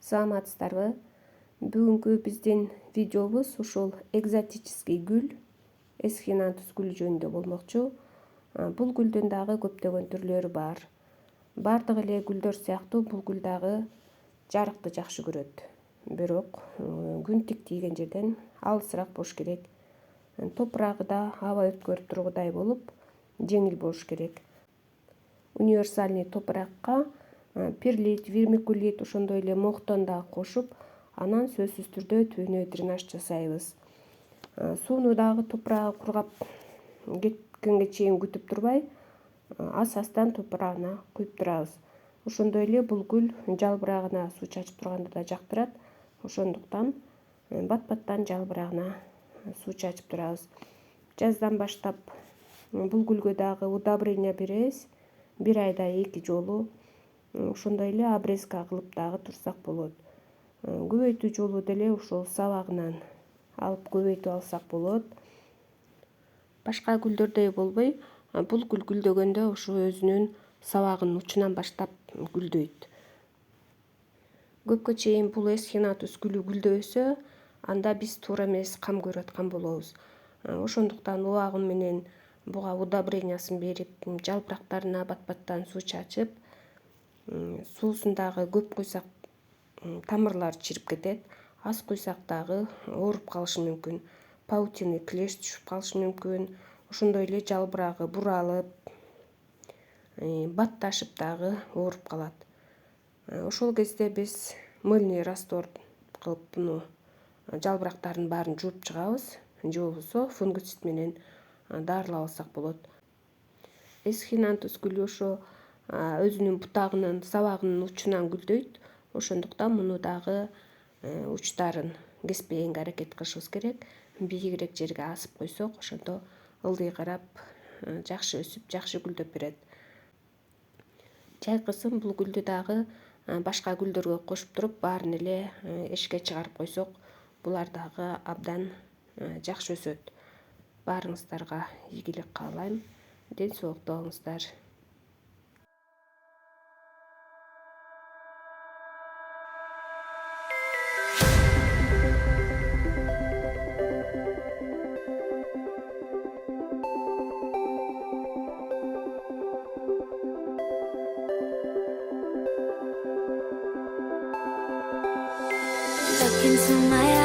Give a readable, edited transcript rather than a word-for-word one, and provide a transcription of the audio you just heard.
Саламатсыздарбы? Бүгүнкү биздин видеобуз ушул экзотический гүл, эсхинантус гүлү жөнүндө болмокчу. Бул гүлдүн дагы көптөгөн түрлөрү бар. Бардык эле гүлдөр сыяктуу бул гүл дагы жарыкты жакшы көрөт. Бирок күн тик тийген жерден алысыраак болуш керек. Топурагы да аба өткөрүп тургудай болуп, жеңил болуш керек. Универсальный топуракка перлит, вермикулит, ошондой эле мохтон да кошуп, анан сөзсүз түрдө түбүнө дренаж жасайбыз. Сууну дагы топурагы кургап кеткенге чейин күтүп турбай, ас-астан топурагына куюп турабыз. Ошондой эле бул гүл жалбырагына суу чачып турганды да жактырат. Ошондуктан бат-баттан жалбырагына суу чачып турабыз. Жаздан баштап бул гүлгө дагы удобрение беребиз. Бир айда 2 жолу. Ошондой эле обрезка кылып дагы турсак болот. Көбөйтүү жолу деле ушул сабагынан алып көбөйтүп алсак болот. Башка гүлдөрдөй болбой, бул гүл гүлдөгөндө ушу өзүнүн сабагынын учунан баштап гүлдөйт. Көпкө чейин бул эсхинантус гүлү гүлдөбөсө, анда биз туура эмес кам көрүп аткан болобуз. Ошондуктан убагы менен буга удобрениясын берип, жалбырактарына бат-баттан суу чачып, суусун дагы көп куйсак тамырлары чирип кетет. Аз куйсак дагы ооруп калышы мүмкүн. Паутины клеш түшүп калышы мүмкүн. Ошондой эле жалбырагы буралып, батташып дагы ооруп калат. Ошол кезде биз мыльный раствор кылып буну жалбырактардын баарын жууп чыгабыз, же болбосо фунгицид менен дарылап алсак болот. Эсхинантус гүлү ошо өзүнүн бутагынын сабагынын учунан гүлдөйт. Ошондуктан муну дагы учтарын кеспегенге аракет кылышыбыз керек. Бийигирээк жерге асып койсок, ошондо ылдый карап жакшы өсүп, жакшы гүлдөп берет. Жайкысын бул гүлдү дагы башка гүлдөргө кошуп туруп, баарын эле эшикке чыгарып койсок, булар дагы абдан жакшы өсөт. Баарыңыздарга ийгилик каалайм. Ден соолукта болуңуздар. Look into my